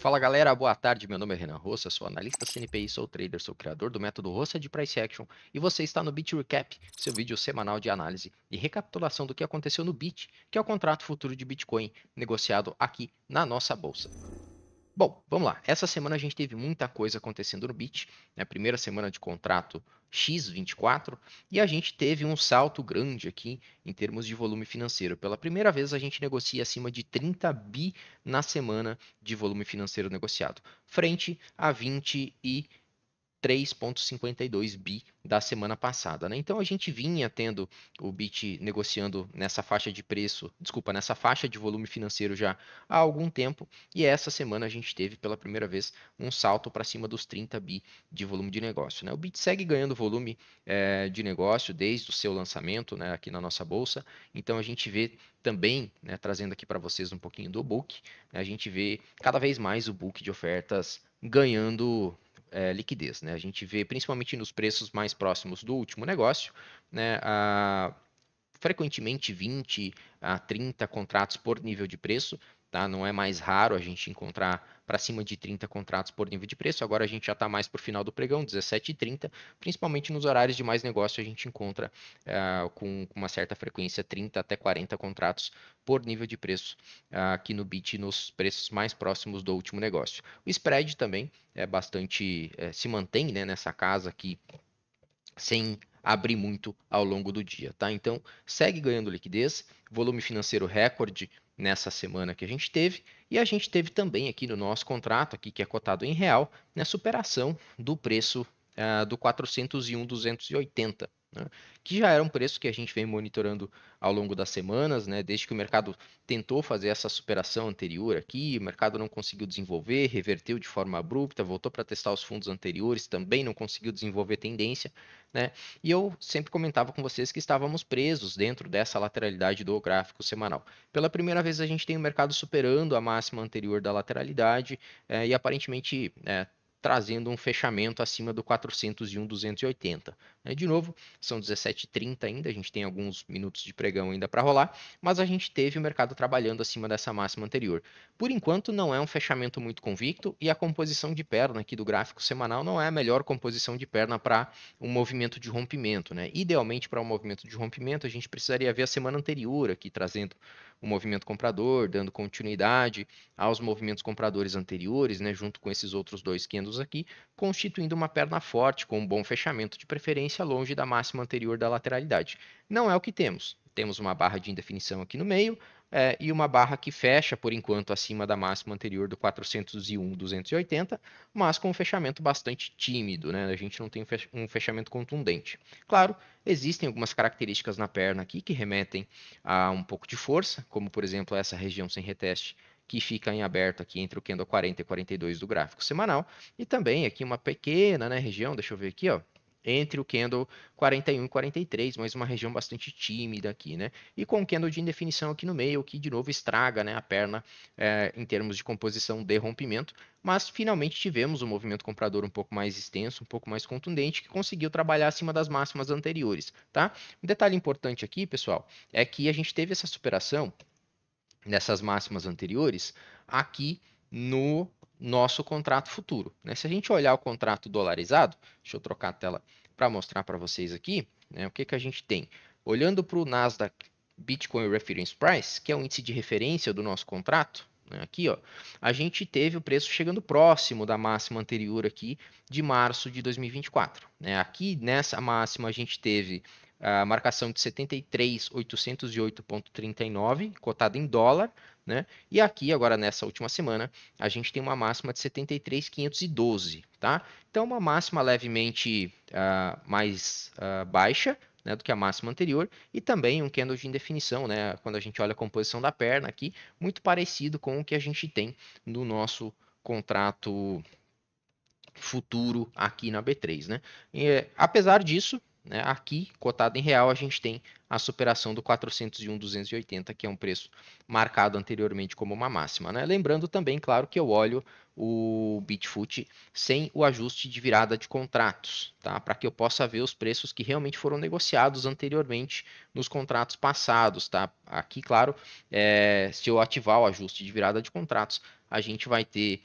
Fala galera, boa tarde. Meu nome é Renan Roça, sou analista CNPI, sou trader, sou criador do método Roça de Price Action e você está no Bit Recap, seu vídeo semanal de análise e recapitulação do que aconteceu no Bit, que é o contrato futuro de Bitcoin negociado aqui na nossa bolsa. Bom, vamos lá. Essa semana a gente teve muita coisa acontecendo no Bit, né? Primeira semana de contrato X24, e a gente teve um salto grande aqui em termos de volume financeiro. Pela primeira vez a gente negocia acima de 30 bi na semana de volume financeiro negociado, frente a 20 e 3,52 bi da semana passada, né? Então a gente vinha tendo o BIT negociando nessa faixa de preço, desculpa, nessa faixa de volume financeiro já há algum tempo, e essa semana a gente teve pela primeira vez um salto para cima dos 30 bi de volume de negócio, né? O BIT segue ganhando volume de negócio desde o seu lançamento, né, aqui na nossa bolsa, então a gente vê também, né, trazendo aqui para vocês um pouquinho do book, né, a gente vê cada vez mais o book de ofertas ganhando liquidez, né? A gente vê principalmente nos preços mais próximos do último negócio, né? Frequentemente 20 a 30 contratos por nível de preço, tá? Não é mais raro a gente encontrar para cima de 30 contratos por nível de preço. Agora a gente já está mais para o final do pregão, 17h30, principalmente nos horários de mais negócio a gente encontra com uma certa frequência 30 até 40 contratos por nível de preço aqui no Bit nos preços mais próximos do último negócio. O spread também é bastante se mantém, né, nessa casa aqui sem abrir muito ao longo do dia, tá? Então, segue ganhando liquidez, volume financeiro recorde nessa semana que a gente teve, e a gente teve também aqui no nosso contrato, aqui que é cotado em real, na superação do preço do 401,280, né? Que já era um preço que a gente vem monitorando ao longo das semanas, né? Desde que o mercado tentou fazer essa superação anterior aqui, o mercado não conseguiu desenvolver, reverteu de forma abrupta, voltou para testar os fundos anteriores, também não conseguiu desenvolver tendência, né? E eu sempre comentava com vocês que estávamos presos dentro dessa lateralidade do gráfico semanal. Pela primeira vez a gente tem o mercado superando a máxima anterior da lateralidade e aparentemente trazendo um fechamento acima do 401,280. De novo, são 17h30 ainda, a gente tem alguns minutos de pregão ainda para rolar, mas a gente teve o mercado trabalhando acima dessa máxima anterior. Por enquanto, não é um fechamento muito convicto e a composição de perna aqui do gráfico semanal não é a melhor composição de perna para um movimento de rompimento, né? Idealmente, para um movimento de rompimento, a gente precisaria ver a semana anterior aqui trazendo um movimento comprador, dando continuidade aos movimentos compradores anteriores, né? Junto com esses outros dois candles aqui, constituindo uma perna forte com um bom fechamento, de preferência longe da máxima anterior da lateralidade. Não é o que temos. Temos uma barra de indefinição aqui no meio, e uma barra que fecha, por enquanto, acima da máxima anterior do 401,280, mas com um fechamento bastante tímido, né? A gente não tem um fechamento contundente. Claro, existem algumas características na perna aqui que remetem a um pouco de força, como, por exemplo, essa região sem reteste que fica em aberto aqui entre o candle 40 e 42 do gráfico semanal, e também aqui uma pequena, né, região, deixa eu ver aqui, ó, entre o candle 41 e 43, mas uma região bastante tímida aqui, né? E com o candle de indefinição aqui no meio, que de novo estraga, né, a perna em termos de composição de rompimento, mas finalmente tivemos um movimento comprador um pouco mais extenso, um pouco mais contundente, que conseguiu trabalhar acima das máximas anteriores, tá? Um detalhe importante aqui, pessoal, é que a gente teve essa superação nessas máximas anteriores aqui no nosso contrato futuro, né? Se a gente olhar o contrato dolarizado, deixa eu trocar a tela para mostrar para vocês aqui, né, o que que a gente tem. Olhando para o Nasdaq Bitcoin Reference Price, que é o índice de referência do nosso contrato, né, aqui, ó, a gente teve o preço chegando próximo da máxima anterior aqui de março de 2024, né? Aqui nessa máxima a gente teve a marcação de 73.808,39, cotada em dólar, né? E aqui, agora nessa última semana, a gente tem uma máxima de 73.512, tá? Então, uma máxima levemente mais baixa, né, do que a máxima anterior, e também um candle de indefinição, né? Quando a gente olha a composição da perna aqui, muito parecido com o que a gente tem no nosso contrato futuro aqui na B3, né? E, apesar disso, né, aqui, cotado em real, a gente tem a superação do 401,280, que é um preço marcado anteriormente como uma máxima, né? Lembrando também, claro, que eu olho o Bitfoot sem o ajuste de virada de contratos, tá? Para que eu possa ver os preços que realmente foram negociados anteriormente nos contratos passados, tá? Aqui, claro, se eu ativar o ajuste de virada de contratos, a gente vai ter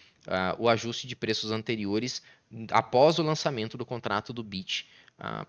o ajuste de preços anteriores após o lançamento do contrato do BIT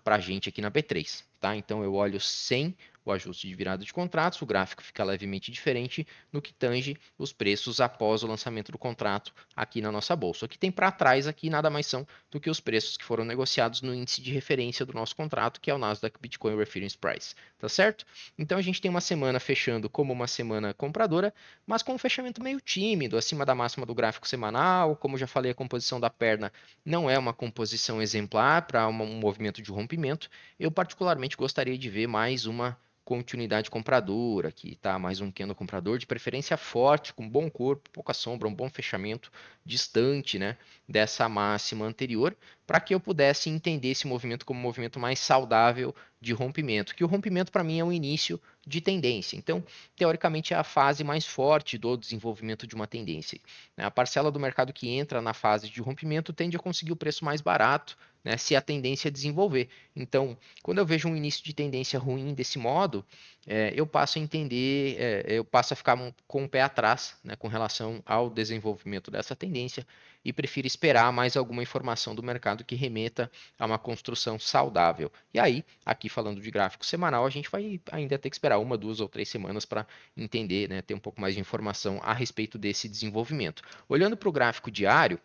para a gente aqui na B3, tá? Então eu olho sem o ajuste de virada de contratos, o gráfico fica levemente diferente no que tange os preços após o lançamento do contrato aqui na nossa bolsa. O que tem para trás aqui nada mais são do que os preços que foram negociados no índice de referência do nosso contrato, que é o Nasdaq Bitcoin Reference Price, tá certo? Então a gente tem uma semana fechando como uma semana compradora, mas com um fechamento meio tímido, acima da máxima do gráfico semanal. Como já falei, a composição da perna não é uma composição exemplar para um movimento de rompimento. Eu particularmente gostaria de ver mais uma continuidade compradora aqui, tá? Mais um candle comprador, de preferência forte, com bom corpo, pouca sombra, um bom fechamento, distante, né, dessa máxima anterior, para que eu pudesse entender esse movimento como um movimento mais saudável de rompimento, que o rompimento para mim é um início de tendência. Então, teoricamente, é a fase mais forte do desenvolvimento de uma tendência. A parcela do mercado que entra na fase de rompimento tende a conseguir o preço mais barato, né, se a tendência desenvolver. Então, quando eu vejo um início de tendência ruim desse modo, eu passo a entender, eu passo a ficar com o pé atrás, né, com relação ao desenvolvimento dessa tendência e prefiro esperar mais alguma informação do mercado que remeta a uma construção saudável. E aí, aqui falando de gráfico semanal, a gente vai ainda ter que esperar 1, 2 ou 3 semanas para entender, né, ter um pouco mais de informação a respeito desse desenvolvimento. Olhando para o gráfico diário,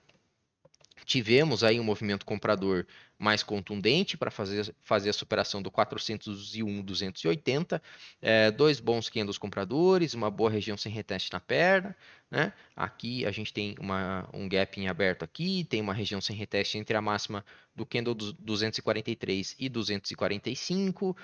tivemos aí um movimento comprador mais contundente para fazer a superação do 401,280, dois bons candles compradores, uma boa região sem reteste na perna, né? Aqui a gente tem um gap em aberto aqui, tem uma região sem reteste entre a máxima do candle 243 e 245,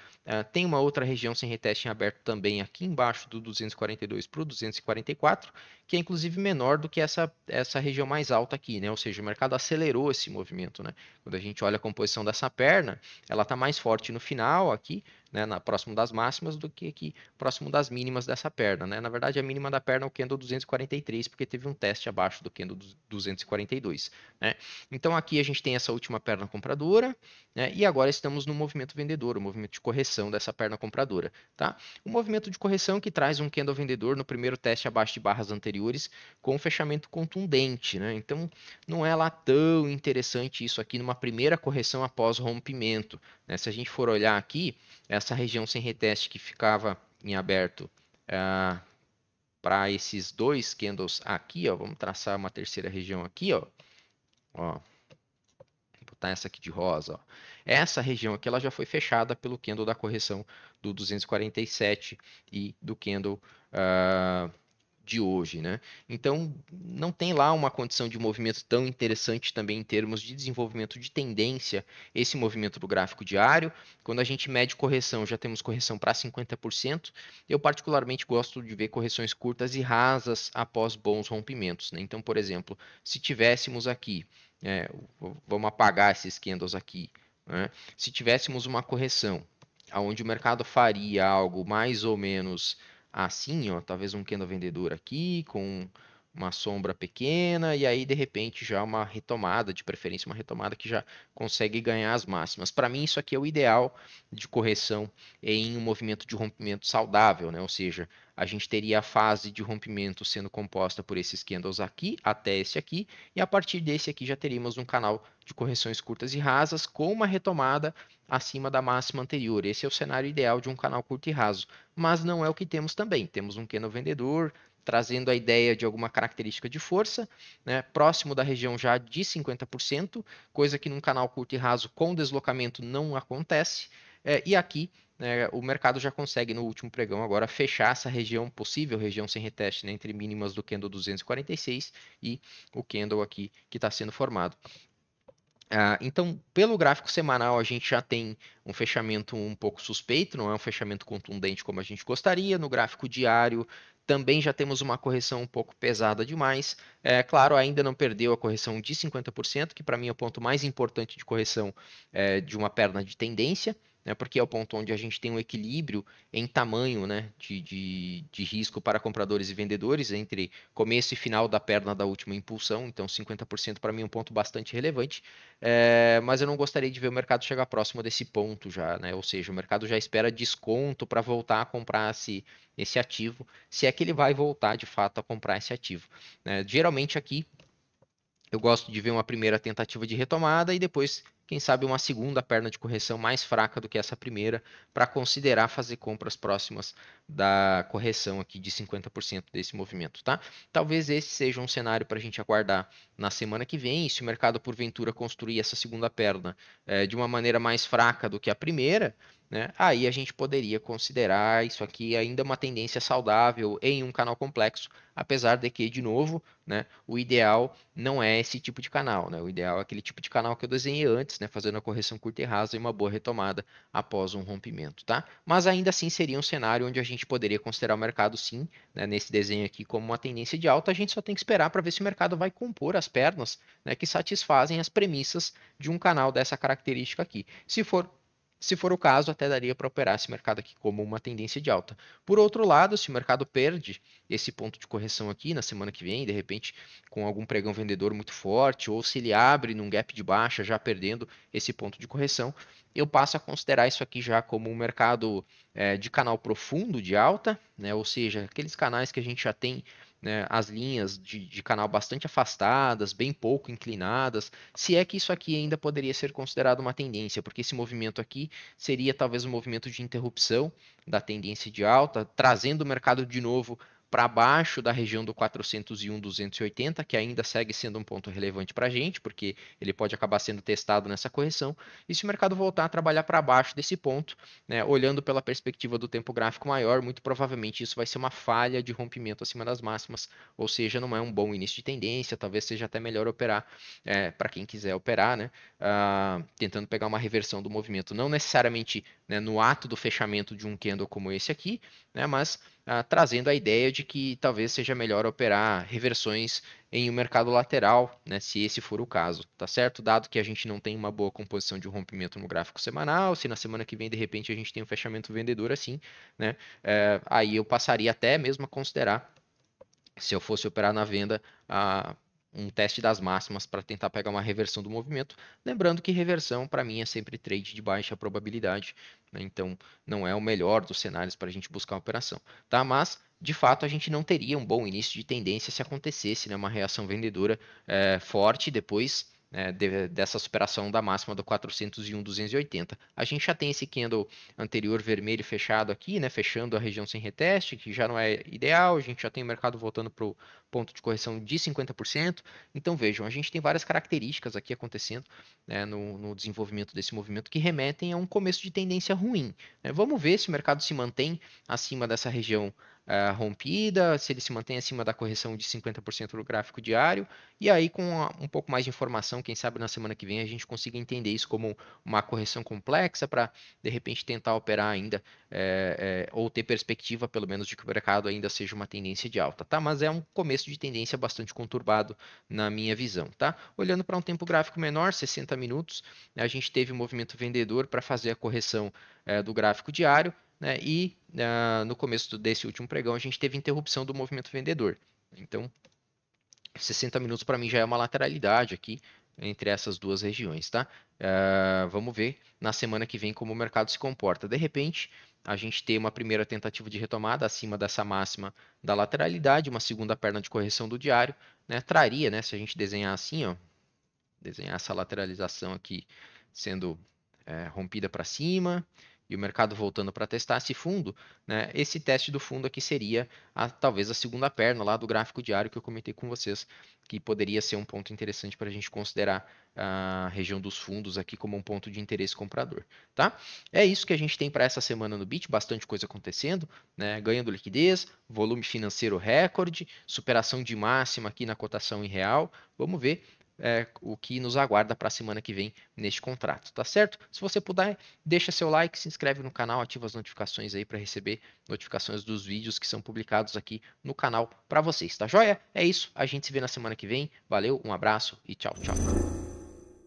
tem uma outra região sem reteste em aberto também aqui embaixo do 242 para o 244, que é inclusive menor do que essa região mais alta aqui, né? Ou seja, o mercado acelerou esse movimento, né? Quando a gente olha a composição dessa perna, ela está mais forte no final aqui, né, próximo das máximas, do que aqui próximo das mínimas dessa perna, né? Na verdade, a mínima da perna é o candle 243, porque teve um teste abaixo do candle 242, né? Então aqui a gente tem essa última perna compradora, né? E agora estamos no movimento vendedor, o movimento de correção dessa perna compradora, tá? O movimento de correção que traz um candle vendedor no primeiro teste abaixo de barras anteriores com um fechamento contundente, né? Então não é lá tão interessante isso aqui numa primeira correção após rompimento, né? Se a gente for olhar aqui, essa região sem reteste que ficava em aberto para esses dois candles aqui, ó, vamos traçar uma terceira região aqui, ó, vou botar essa aqui de rosa, ó. Essa região aqui ela já foi fechada pelo candle da correção do 247 e do candle de hoje, né? Então, não tem lá uma condição de movimento tão interessante também em termos de desenvolvimento de tendência, esse movimento do gráfico diário. Quando a gente mede correção, já temos correção para 50%. Eu particularmente gosto de ver correções curtas e rasas após bons rompimentos, né? Então, por exemplo, se tivéssemos aqui, vamos apagar esses candles aqui, né? Se tivéssemos uma correção onde o mercado faria algo mais ou menos assim, ó, talvez um candle vendedor aqui com uma sombra pequena e aí de repente já uma retomada, de preferência uma retomada que já consegue ganhar as máximas. Para mim isso aqui é o ideal de correção em um movimento de rompimento saudável, né? Ou seja, a gente teria a fase de rompimento sendo composta por esses candles aqui até esse aqui e a partir desse aqui já teríamos um canal de correções curtas e rasas com uma retomada acima da máxima anterior. Esse é o cenário ideal de um canal curto e raso, mas não é o que temos também. Temos um candle vendedor trazendo a ideia de alguma característica de força, né, próximo da região já de 50%, coisa que num canal curto e raso com deslocamento não acontece. E aqui o mercado já consegue no último pregão agora fechar essa região, possível região sem reteste, né, entre mínimas do candle 246 e o candle aqui que está sendo formado. Então, pelo gráfico semanal, a gente já tem um fechamento um pouco suspeito, não é um fechamento contundente como a gente gostaria. No gráfico diário, também já temos uma correção um pouco pesada demais. Claro, ainda não perdeu a correção de 50%, que para mim é o ponto mais importante de correção de uma perna de tendência. né, porque é o ponto onde a gente tem um equilíbrio em tamanho, né, de risco para compradores e vendedores entre começo e final da perna da última impulsão, então 50% para mim é um ponto bastante relevante, mas eu não gostaria de ver o mercado chegar próximo desse ponto já, né, ou seja, o mercado já espera desconto para voltar a comprar esse ativo, se é que ele vai voltar de fato a comprar esse ativo, né? Geralmente aqui eu gosto de ver uma primeira tentativa de retomada e depois, quem sabe, uma segunda perna de correção mais fraca do que essa primeira, para considerar fazer compras próximas da correção aqui de 50% desse movimento, tá? Talvez esse seja um cenário para a gente aguardar na semana que vem, e se o mercado porventura construir essa segunda perna de uma maneira mais fraca do que a primeira, né, aí a gente poderia considerar isso aqui ainda uma tendência saudável em um canal complexo, apesar de que, de novo, né, o ideal não é esse tipo de canal, né? O ideal é aquele tipo de canal que eu desenhei antes, né? Fazendo a correção curta e rasa e uma boa retomada após um rompimento, tá? Mas ainda assim seria um cenário onde a gente poderia considerar o mercado, sim, né, nesse desenho aqui como uma tendência de alta. A gente só tem que esperar para ver se o mercado vai compor as pernas, né, que satisfazem as premissas de um canal dessa característica aqui. Se for o caso, até daria para operar esse mercado aqui como uma tendência de alta. Por outro lado, se o mercado perde esse ponto de correção aqui na semana que vem, de repente com algum pregão vendedor muito forte, ou se ele abre num gap de baixa, já perdendo esse ponto de correção, eu passo a considerar isso aqui já como um mercado de canal profundo de alta, né? Ou seja, aqueles canais que a gente já tem, né, as linhas de canal bastante afastadas, bem pouco inclinadas, se é que isso aqui ainda poderia ser considerado uma tendência, porque esse movimento aqui seria talvez um movimento de interrupção da tendência de alta, trazendo o mercado de novo para baixo da região do 401,280, que ainda segue sendo um ponto relevante para a gente, porque ele pode acabar sendo testado nessa correção. E se o mercado voltar a trabalhar para baixo desse ponto, né, olhando pela perspectiva do tempo gráfico maior, muito provavelmente isso vai ser uma falha de rompimento acima das máximas, ou seja, não é um bom início de tendência, talvez seja até melhor operar, para quem quiser operar, né, tentando pegar uma reversão do movimento, não necessariamente, né, no ato do fechamento de um candle como esse aqui, né, mas trazendo a ideia de que talvez seja melhor operar reversões em um mercado lateral, né, se esse for o caso, tá certo? Dado que a gente não tem uma boa composição de um rompimento no gráfico semanal, se na semana que vem de repente a gente tem um fechamento vendedor assim, né, aí eu passaria até mesmo a considerar, se eu fosse operar na venda, um teste das máximas para tentar pegar uma reversão do movimento. Lembrando que reversão, para mim, é sempre trade de baixa probabilidade, né? Então, não é o melhor dos cenários para a gente buscar uma operação, tá? Mas, de fato, a gente não teria um bom início de tendência se acontecesse, né, uma reação vendedora forte depois, né, dessa superação da máxima do 401,280. A gente já tem esse candle anterior vermelho fechado aqui, né, fechando a região sem reteste, que já não é ideal. A gente já tem o mercado voltando para o ponto de correção de 50%. Então vejam, a gente tem várias características aqui acontecendo, né, no desenvolvimento desse movimento que remetem a um começo de tendência ruim, né? Vamos ver se o mercado se mantém acima dessa região rompida, se ele se mantém acima da correção de 50% do gráfico diário, e aí com um pouco mais de informação, quem sabe na semana que vem a gente consiga entender isso como uma correção complexa para de repente tentar operar ainda, ou ter perspectiva pelo menos de que o mercado ainda seja uma tendência de alta, tá? Mas é um começo de tendência bastante conturbado na minha visão, tá? Olhando para um tempo gráfico menor, 60 minutos, a gente teve um movimento vendedor para fazer a correção do gráfico diário, né? E no começo desse último pregão a gente teve interrupção do movimento vendedor. Então, 60 minutos para mim já é uma lateralidade aqui entre essas duas regiões, tá? Vamos ver na semana que vem como o mercado se comporta. De repente, a gente tem uma primeira tentativa de retomada acima dessa máxima da lateralidade, uma segunda perna de correção do diário, né? Traria, né? Se a gente desenhar assim, ó, desenhar essa lateralização aqui sendo rompida para cima e o mercado voltando para testar esse fundo, né? Esse teste do fundo aqui seria talvez a segunda perna lá do gráfico diário que eu comentei com vocês, que poderia ser um ponto interessante para a gente considerar a região dos fundos aqui como um ponto de interesse comprador, tá? É isso que a gente tem para essa semana no Bit, bastante coisa acontecendo, né? Ganhando liquidez, volume financeiro recorde, superação de máxima aqui na cotação em real. Vamos ver o que nos aguarda para a semana que vem neste contrato, tá certo? Se você puder, deixa seu like, se inscreve no canal, ativa as notificações aí para receber notificações dos vídeos que são publicados aqui no canal para vocês, tá joia? É isso, a gente se vê na semana que vem. Valeu, um abraço e tchau, tchau.